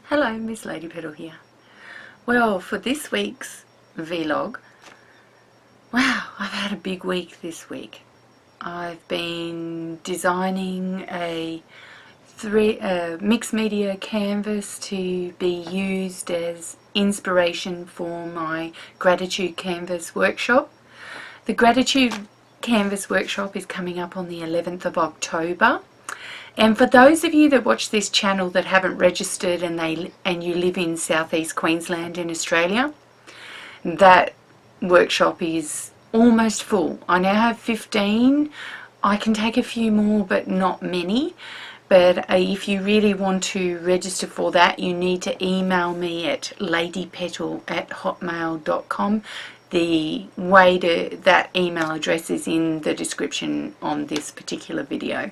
Hello, Missladypetal here. Well, for this week's vlog, wow, I've had a big week this week. I've been designing a mixed media canvas to be used as inspiration for my gratitude canvas workshop. The gratitude canvas workshop is coming up on the 11th of October. And for those of you that watch this channel that haven't registered and you live in southeast Queensland in Australia, that workshop is almost full. I now have 15. I can take a few more, but not many. But if you really want to register for that, you need to email me at ladypetal@hotmail.com. The way to that email address is in the description on this particular video.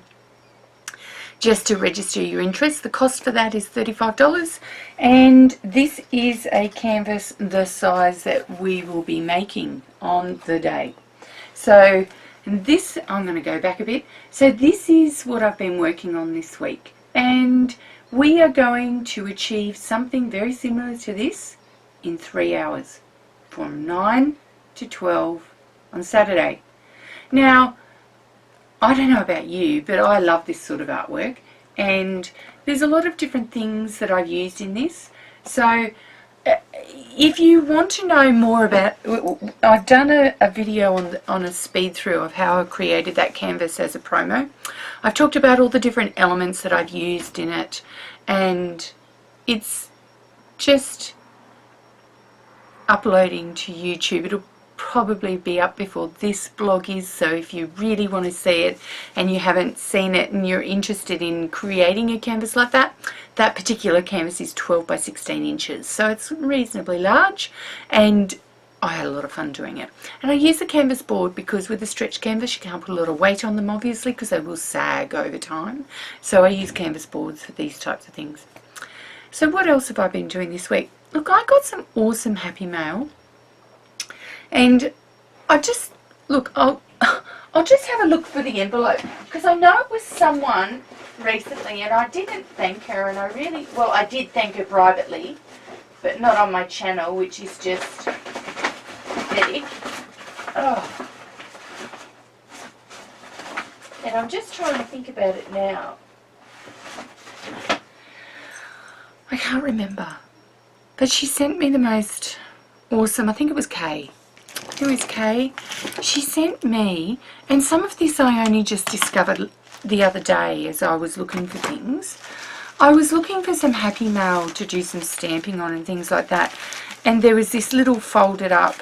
Just to register your interest. The cost for that is $35, and this is a canvas the size that we will be making on the day. So this, I'm going to go back a bit. So this is what I've been working on this week, and we are going to achieve something very similar to this in 3 hours, from 9 to 12 on Saturday. Now, I don't know about you, but I love this sort of artwork, and there's a lot of different things that I've used in this. So if you want to know more about, I've done a video on a speed through of how I created that canvas as a promo. I've talked about all the different elements that I've used in it, and it's just uploading to YouTube. It'll probably be up before this blog is, so if you really want to see it and you haven't seen it and you're interested in creating a canvas like that, that particular canvas is 12 by 16 inches, so it's reasonably large, and I had a lot of fun doing it. And I use the canvas board because with a stretch canvas you can't put a lot of weight on them, obviously, because they will sag over time, so I use canvas boards for these types of things. So what else have I been doing this week? Look, I got some awesome happy mail. And I just, look, I'll just have a look for the envelope, because I know it was someone recently and I didn't thank her, and I really, well, I did thank her privately, but not on my channel, which is just pathetic. Oh. And I'm just trying to think about it now. I can't remember. But she sent me the most awesome, I think it was Kay. Who is Kay? She sent me, and some of this I only just discovered the other day as I was looking for things. I was looking for some happy mail to do some stamping on and things like that, and there was this little folded up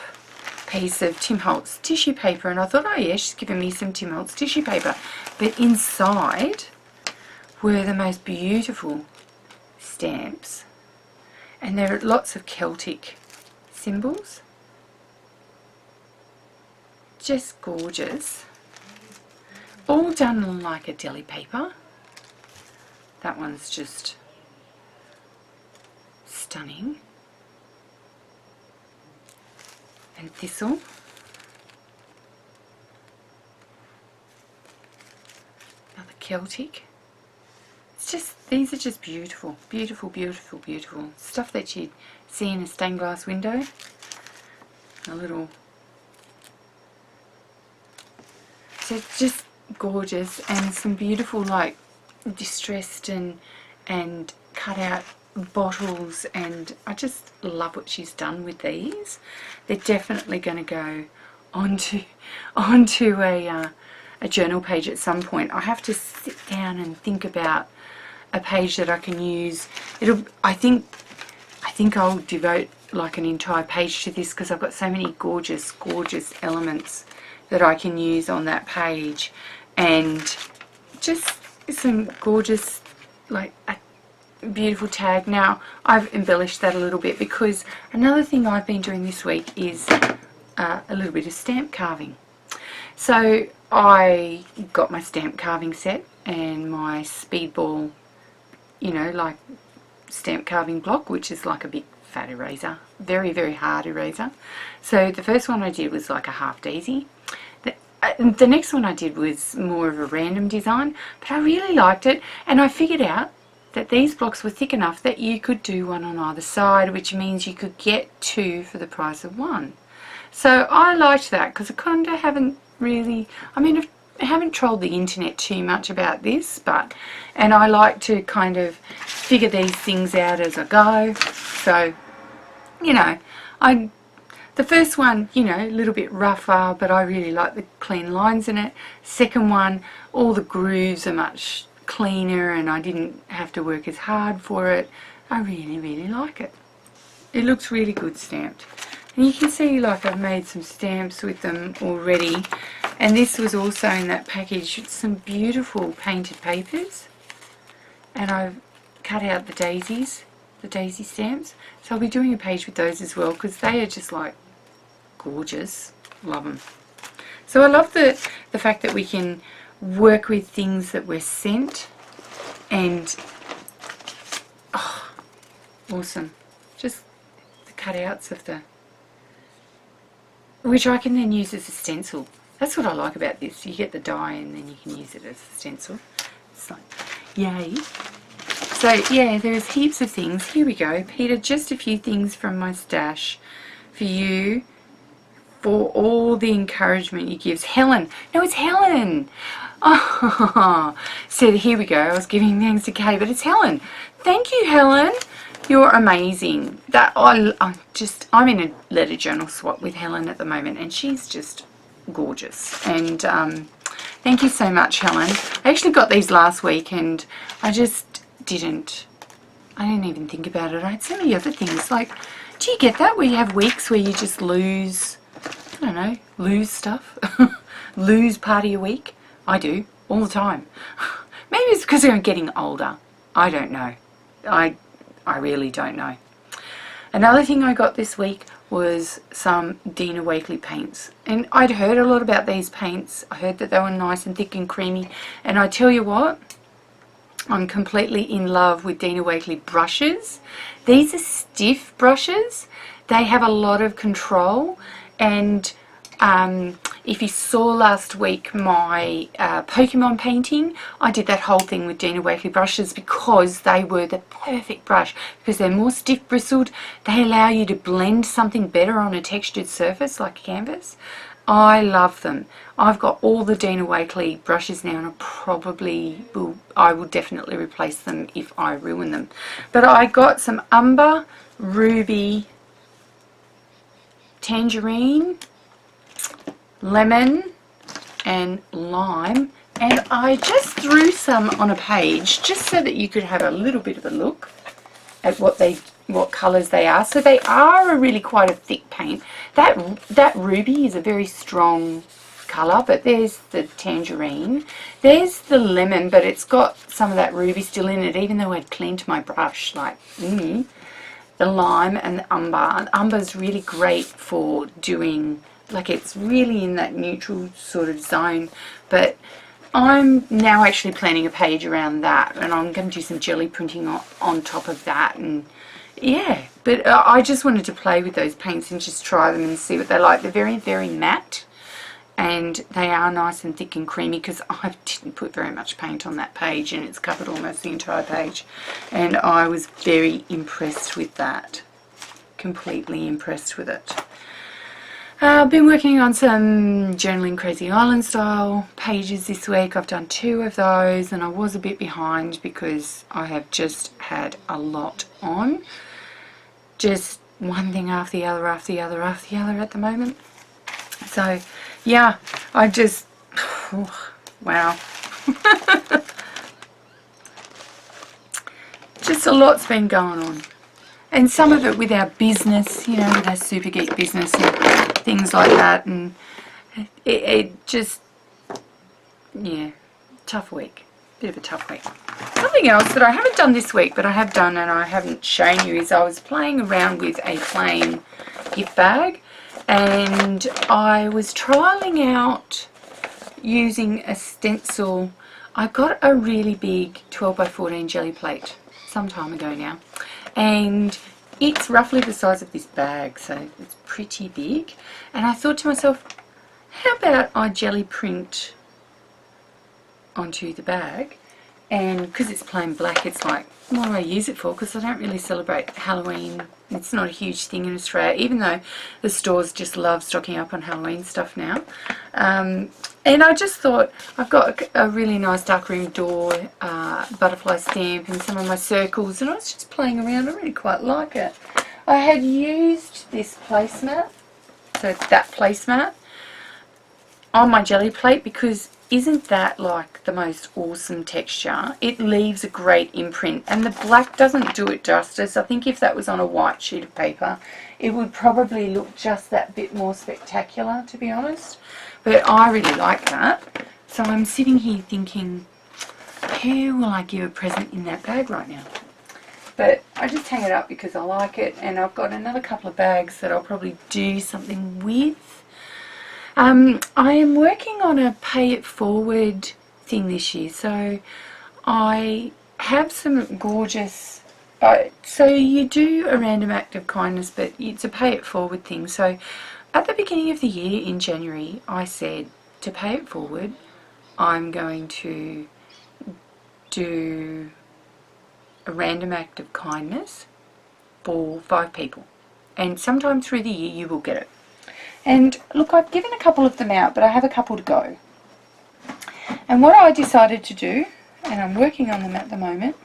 piece of Tim Holtz tissue paper, and I thought, oh yeah, she's given me some Tim Holtz tissue paper. But inside were the most beautiful stamps, and there are lots of Celtic symbols. Just gorgeous, all done on like a deli paper. That one's just stunning. And thistle, another Celtic. It's just, these are just beautiful, beautiful, beautiful, beautiful stuff that you'd see in a stained glass window. A little, so just gorgeous, and some beautiful like distressed and cut out bottles, and I just love what she's done with these. They're definitely going to go onto a journal page at some point. I have to sit down and think about a page that I can use. I think I'll devote like an entire page to this, because I've got so many gorgeous elements that I can use on that page, and just some gorgeous, like a beautiful tag. Now I've embellished that a little bit, because another thing I've been doing this week is a little bit of stamp carving. So I got my stamp carving set and my speedball, you know, like stamp carving block, which is like a big fat eraser, very, very hard eraser. So the first one I did was like a half daisy. The next one I did was more of a random design, but I really liked it, and I figured out that these blocks were thick enough that you could do one on either side, which means you could get two for the price of one. So I liked that because I kind of haven't really, I mean, I haven't trolled the internet too much about this, and I like to kind of figure these things out as I go. So, you know, the first one, you know, a little bit rougher, but I really like the clean lines in it. Second one, all the grooves are much cleaner and I didn't have to work as hard for it. I really, really like it. It looks really good stamped. And you can see, like, I've made some stamps with them already. And this was also in that package with some beautiful painted papers. And I've cut out the daisies, the daisy stamps. So I'll be doing a page with those as well because they are just like gorgeous. Love them. So I love the fact that we can work with things that we're sent, and oh, awesome. Just the cutouts of the, which I can then use as a stencil. That's what I like about this. You get the die and then you can use it as a stencil. It's like, yay. So yeah, there's heaps of things. Here we go. Peter, just a few things from my stash for you, for all the encouragement you give. Helen. No, it's Helen. Oh, so here we go. I was giving thanks to Kay, but it's Helen. Thank you, Helen. You're amazing. That I'm in a letter journal swap with Helen at the moment, and she's just gorgeous. And thank you so much, Helen. I actually got these last week, and I didn't even think about it. I had so many other things. Like, do you get that where you have weeks where you just lose, I don't know, lose stuff? Lose part of your week? I do, all the time. Maybe it's because I'm getting older. I don't know. I really don't know. Another thing I got this week was some Dina Wakley paints. And I'd heard a lot about these paints. I heard that they were nice and thick and creamy. And I tell you what, I'm completely in love with Dina Wakley brushes. These are stiff brushes. They have a lot of control, and if you saw last week my Pokemon painting, I did that whole thing with Dina Wakley brushes because they were the perfect brush, because they're more stiff bristled. They allow you to blend something better on a textured surface like canvas. I love them. I've got all the Dina Wakley brushes now, and I will definitely replace them if I ruin them. But I got some umber, ruby, tangerine, lemon and lime, and I just threw some on a page just so that you could have a little bit of a look at what colours they are. So they are really quite a thick paint. That ruby is a very strong colour, but there's the tangerine, there's the lemon, but it's got some of that ruby still in it, even though I'd cleaned my brush. Like, the lime and the umber. And umber's really great for doing, like, it's really in that neutral sort of zone. But I'm now actually planning a page around that, and I'm going to do some jelly printing on top of that. And yeah, but I just wanted to play with those paints and just try them and see what they're like. They're very, very matte, and they are nice and thick and creamy because I didn't put very much paint on that page, and it's covered almost the entire page. And I was very impressed with that. Completely impressed with it. I've been working on some journaling Krazy Island style pages this week. I've done 2 of those, and I was a bit behind because I have just had a lot on. Just one thing after the other, after the other, after the other at the moment. So yeah, I just, wow. Just a lot's been going on. And some of it with our business, you know, with our Super Geek business and things like that. And it just, yeah, tough week. Bit of a tough week. Something else that I haven't done this week, but I have done and I haven't shown you, is I was playing around with a plain gift bag. And I was trialing out using a stencil. I got a really big 12 by 14 jelly plate some time ago now, and it's roughly the size of this bag, so it's pretty big. And I thought to myself, how about I jelly print onto the bag? And because it's plain black, it's like, what do I use it for? Because I don't really celebrate Halloween. It's not a huge thing in Australia, even though the stores just love stocking up on Halloween stuff now. And I just thought, I've got a really nice darkroom door butterfly stamp and some of my circles, and I was just playing around. I really quite like it. I had used this placemat, so that placemat, on my jelly plate, because isn't that like the most awesome texture? It leaves a great imprint, and the black doesn't do it justice. I think if that was on a white sheet of paper, it would probably look just that bit more spectacular, to be honest. But I really like that. So I'm sitting here thinking, who will I give a present in that bag right now? But I just hang it up because I like it, and I've got another couple of bags that I'll probably do something with. I am working on a pay it forward thing this year, so I have some gorgeous, so you do a random act of kindness, but it's a pay it forward thing. So at the beginning of the year in January, I said, to pay it forward, I'm going to do a random act of kindness for 5 people, and sometime through the year you will get it. And look, I've given a couple of them out, but I have a couple to go. And what I decided to do, and I'm working on them at the moment,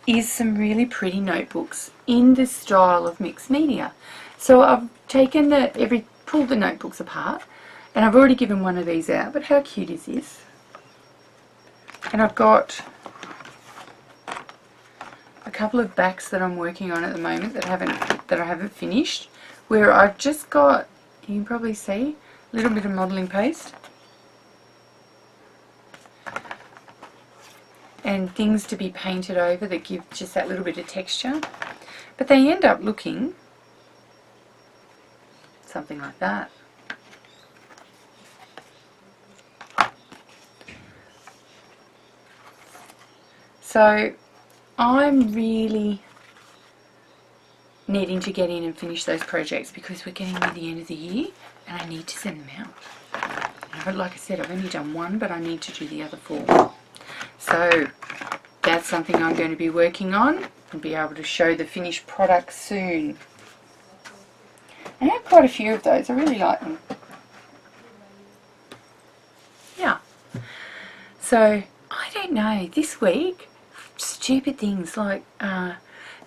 is some really pretty notebooks in the style of mixed media. So I've taken pulled the notebooks apart, and I've already given one of these out, but how cute is this? And I've got a couple of backs that I'm working on at the moment that I haven't finished, where I've just got, you can probably see, a little bit of modelling paste and things to be painted over that give just that little bit of texture, but they end up looking something like that. So I'm really needing to get in and finish those projects because we're getting near the end of the year and I need to send them out. And like I said, I've only done one, but I need to do the other 4. So that's something I'm going to be working on and be able to show the finished product soon. I have quite a few of those. I really like them. Yeah. So I don't know. This week, stupid things like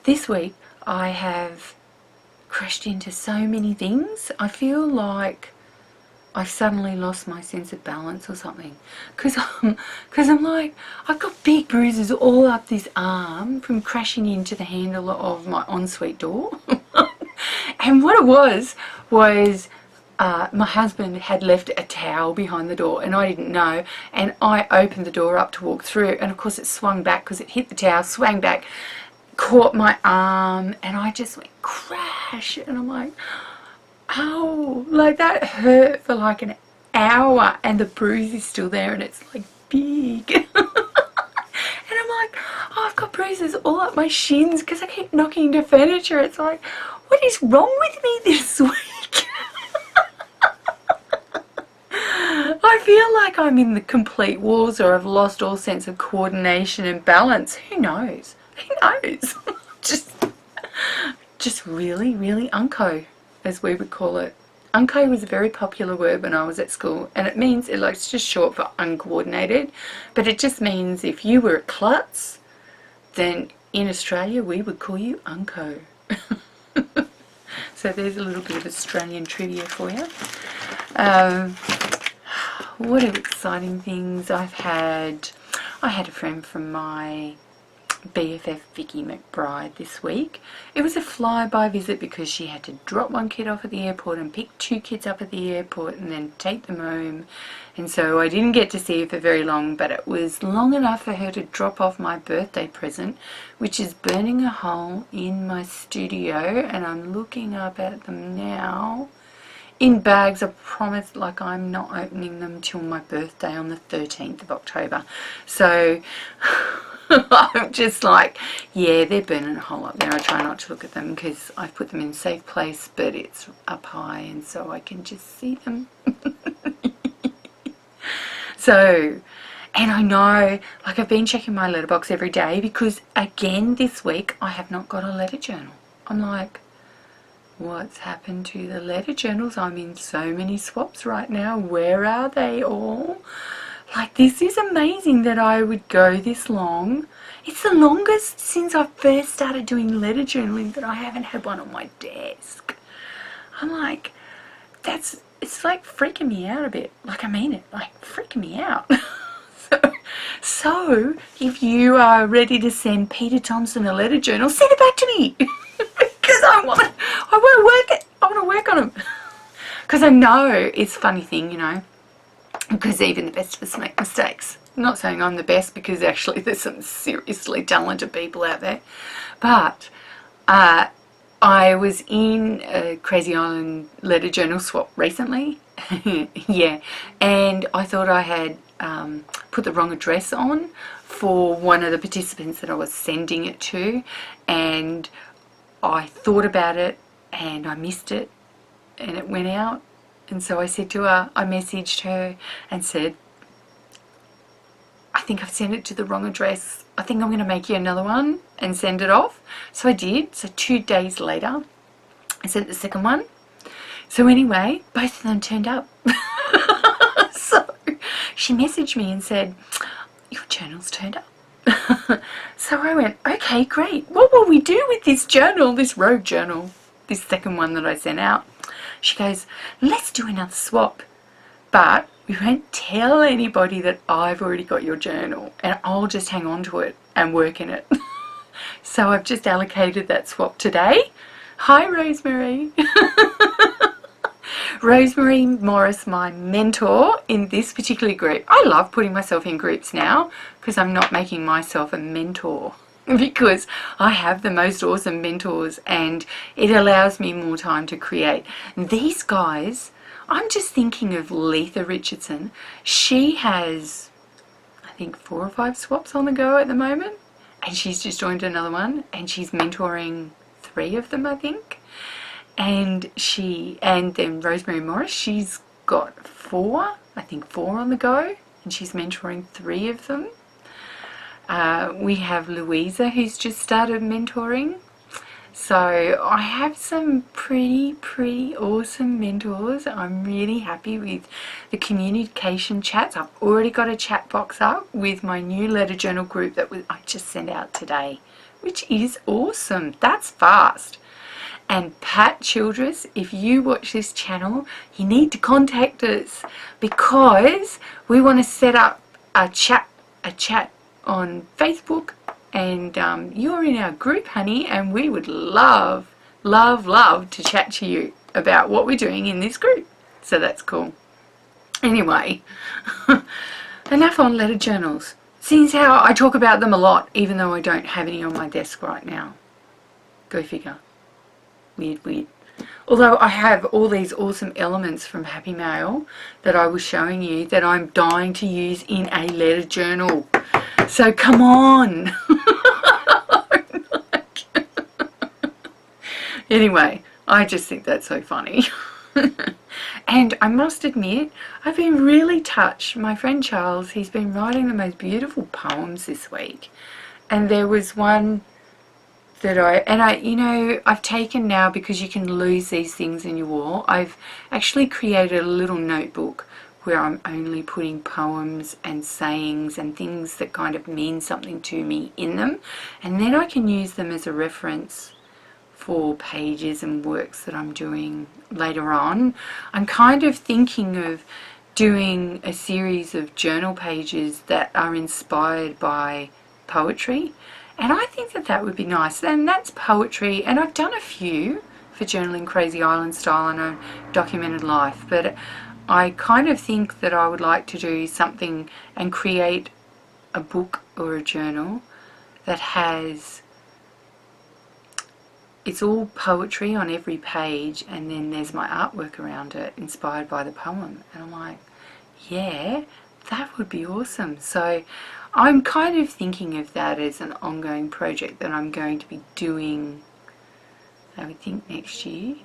this week, I have crashed into so many things. I feel like I've suddenly lost my sense of balance or something. Because I'm like, I've got big bruises all up this arm from crashing into the handle of my ensuite door. And what it was my husband had left a towel behind the door and I didn't know. And I opened the door up to walk through, and of course it swung back because it hit the towel, swung back, caught my arm, and I just went crash, and I'm like, oh, like that hurt for like an hour, and the bruise is still there, and it's like big. And I'm like, oh, I've got bruises all up my shins because I keep knocking into furniture. It's like, what is wrong with me this week? I feel like I'm in the complete wars, or I've lost all sense of coordination and balance. Who knows? Who knows? just really, really unco, as we would call it. Unco was a very popular word when I was at school, and it means, it's just short for uncoordinated, but it just means if you were a klutz, then in Australia we would call you unco. So there's a little bit of Australian trivia for you. What are exciting things I've had? I had a friend from my BFF Vicky McBride this week. It was a fly-by visit because she had to drop one kid off at the airport and pick 2 kids up at the airport and then take them home, and so I didn't get to see her for very long, but it was long enough for her to drop off my birthday present, which is burning a hole in my studio, and I'm looking up at them now in bags. I promised, like, I'm not opening them till my birthday on the 13th of October, so I'm just like, yeah, they're burning a hole up there. I try not to look at them because I've put them in a safe place, but it's up high and so I can just see them. So, and I know, like, I've been checking my letterbox every day because, again, this week I have not got a letter journal. I'm like, what's happened to the letter journals? I'm in so many swaps right now. Where are they all? Like, this is amazing that I would go this long. It's the longest since I first started doing letter journaling that I haven't had one on my desk. I'm like, it's like freaking me out a bit. Like, I mean it, like freaking me out. So if you are ready to send Peter Thompson a letter journal, send it back to me. Because I want to work on them. Because I know it's a funny thing, you know, because even the best of us make mistakes. I'm not saying I'm the best, because actually there's some seriously talented people out there. But I was in a Crazy Island letter journal swap recently. Yeah, and I thought I had put the wrong address on for one of the participants that I was sending it to, and I thought about it and I missed it and it went out. And so I said to her, I messaged her and said, I think I've sent it to the wrong address. I think I'm going to make you another one and send it off. So I did. So 2 days later, I sent the second one. So anyway, both of them turned up. So she messaged me and said, your journal's turned up. So I went, okay, great. What will we do with this journal, this rogue journal, this second one that I sent out? She goes, let's do another swap. But we won't tell anybody that I've already got your journal, and I'll just hang on to it and work in it. So I've just allocated that swap today. Hi, Rosemary. Rosemary Morris, my mentor in this particular group. I love putting myself in groups now because I'm not making myself a mentor, because I have the most awesome mentors and it allows me more time to create. These guys, I'm just thinking of Letha Richardson. She has, I think, 4 or 5 swaps on the go at the moment, and she's just joined another one and she's mentoring 3 of them, I think. And then Rosemary Morris, she's got 4, I think 4 on the go, and she's mentoring 3 of them. We have Louisa, who's just started mentoring. So I have some pretty awesome mentors. I'm really happy with the communication chats. I've already got a chat box up with my new letter journal group that I just sent out today, which is awesome. That's fast. And Pat Childress, if you watch this channel, you need to contact us, because we want to set up a chat on Facebook, and you're in our group, honey, and we would love to chat to you about what we're doing in this group. So that's cool. Anyway, enough on letter journals. Seems how I talk about them a lot, even though I don't have any on my desk right now. Go figure. Weird. Although I have all these awesome elements from Happy Mail that I was showing you that I'm dying to use in a letter journal. So come on. Anyway, I just think that's so funny. And I must admit, I've been really touched. My friend Charles, he's been writing the most beautiful poems this week. And there was one that you know, I've taken now, because you can lose these things in your wall. I've actually created a little notebook where I'm only putting poems and sayings and things that kind of mean something to me in them, and then I can use them as a reference for pages and works that I'm doing later on. I'm kind of thinking of doing a series of journal pages that are inspired by poetry. And I think that that would be nice. And that's poetry. And I've done a few for Journaling Crazy Island Style and a Documented Life. But I kind of think that I would like to do something and create a book or a journal that has, it's all poetry on every page, and then there's my artwork around it inspired by the poem. And I'm like, yeah, That would be awesome. So I'm kind of thinking of that as an ongoing project that I'm going to be doing, I would think, next year.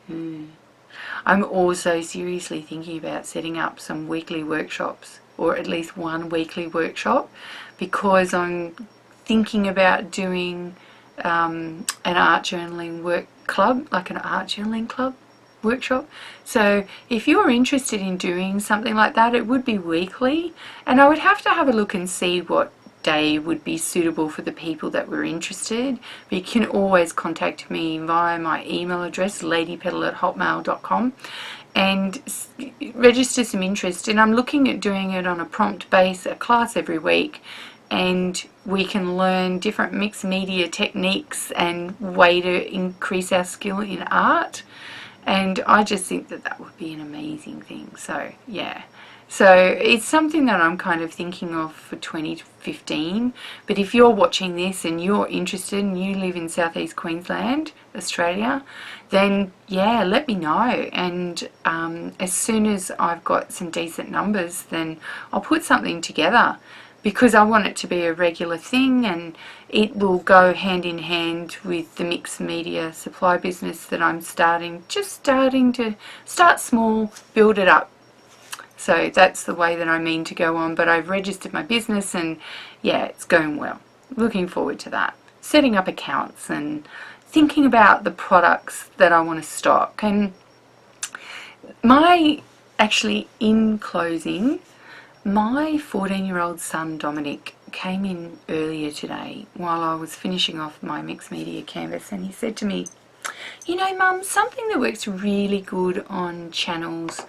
I'm also seriously thinking about setting up some weekly workshops, or at least one weekly workshop, because I'm thinking about doing an art journaling work club, like an art journaling club workshop. So if you're interested in doing something like that, it would be weekly, and I would have to have a look and see what day would be suitable for the people that were interested. But you can always contact me via my email address, ladypetal@hotmail.com, and register some interest. And I'm looking at doing it on a prompt base, a class every week, and we can learn different mixed media techniques and way to increase our skill in art. And I just think that that would be an amazing thing. So yeah, so it's something that I'm kind of thinking of for 2015. But if you're watching this and you're interested and you live in Southeast Queensland, Australia, then yeah, let me know. And as soon as I've got some decent numbers, then I'll put something together, because I want it to be a regular thing, and it will go hand in hand with the mixed media supply business that I'm starting to start small, build it up. So that's the way that I mean to go on. But I've registered my business, and yeah, it's going well. Looking forward to that. Setting up accounts and thinking about the products that I want to stock. And actually, in closing, my 14-year-old son Dominic came in earlier today while I was finishing off my mixed media canvas, and he said to me, you know, Mum, something that works really good on channels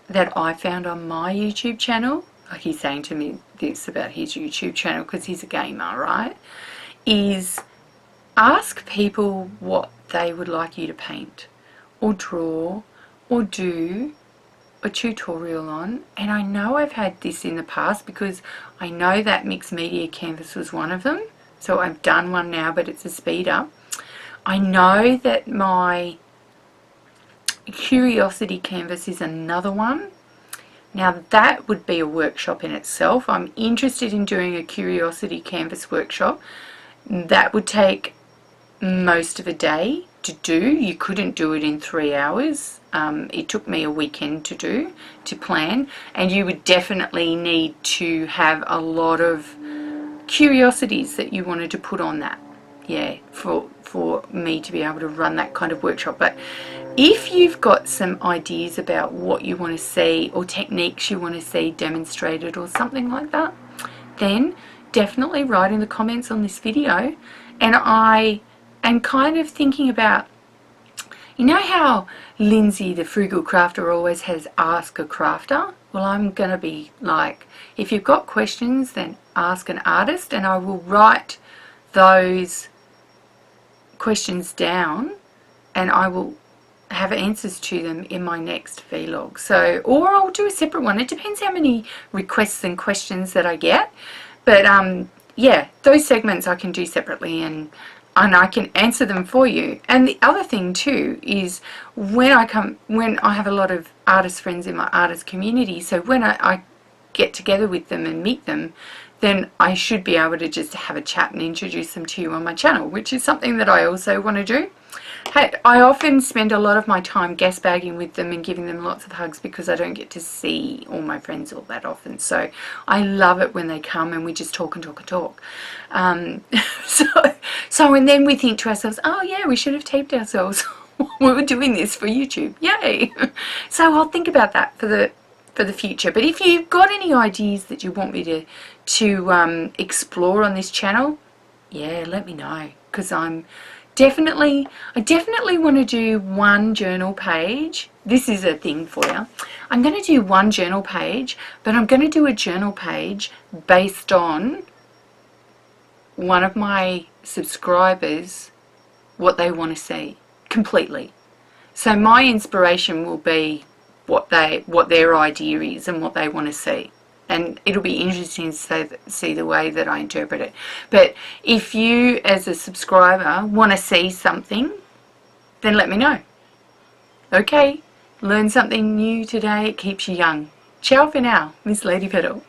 that I found on my YouTube channel, like he's saying to me this about his YouTube channel because he's a gamer, right, is ask people what they would like you to paint or draw or do a tutorial on. And I know I've had this in the past because I know that mixed media canvas was one of them, so I've done one now, but it's a speed up. I know that my curiosity canvas is another one. Now that would be a workshop in itself. I'm interested in doing a curiosity canvas workshop. That would take most of a day to do. You couldn't do it in 3 hours. It took me a weekend to plan, and you would definitely need to have a lot of curiosities that you wanted to put on that, yeah, for me to be able to run that kind of workshop. But if you've got some ideas about what you want to see or techniques you want to see demonstrated or something like that, then definitely write in the comments on this video. And I am kind of thinking about, you know how Lindsay the Frugal Crafter always has Ask a Crafter? Well, I'm going to be like, if you've got questions, then ask an artist, and I will write those questions down and I will have answers to them in my next vlog. So, or I'll do a separate one. It depends how many requests and questions that I get. But yeah, those segments I can do separately, and I can answer them for you. And the other thing too is when I have a lot of artist friends in my artist community, so when I get together with them and meet them, then I should be able to just have a chat and introduce them to you on my channel, which is something that I also want to do. I often spend a lot of my time guest bagging with them and giving them lots of hugs because I don't get to see all my friends all that often. So I love it when they come and we just talk and talk and talk. So and then we think to ourselves, oh yeah, we should have taped ourselves we were doing this for YouTube. Yay! So I'll think about that for the future. But if you've got any ideas that you want me to explore on this channel, yeah, let me know, because I definitely want to do one journal page. This is a thing for you. I'm going to do one journal page, but I'm going to do a journal page based on one of my subscribers, what they want to see completely. So my inspiration will be what their idea is and what they want to see. And it'll be interesting to see the way that I interpret it. But if you, as a subscriber, want to see something, then let me know. Okay, learn something new today. It keeps you young. Ciao for now, Missladypetal.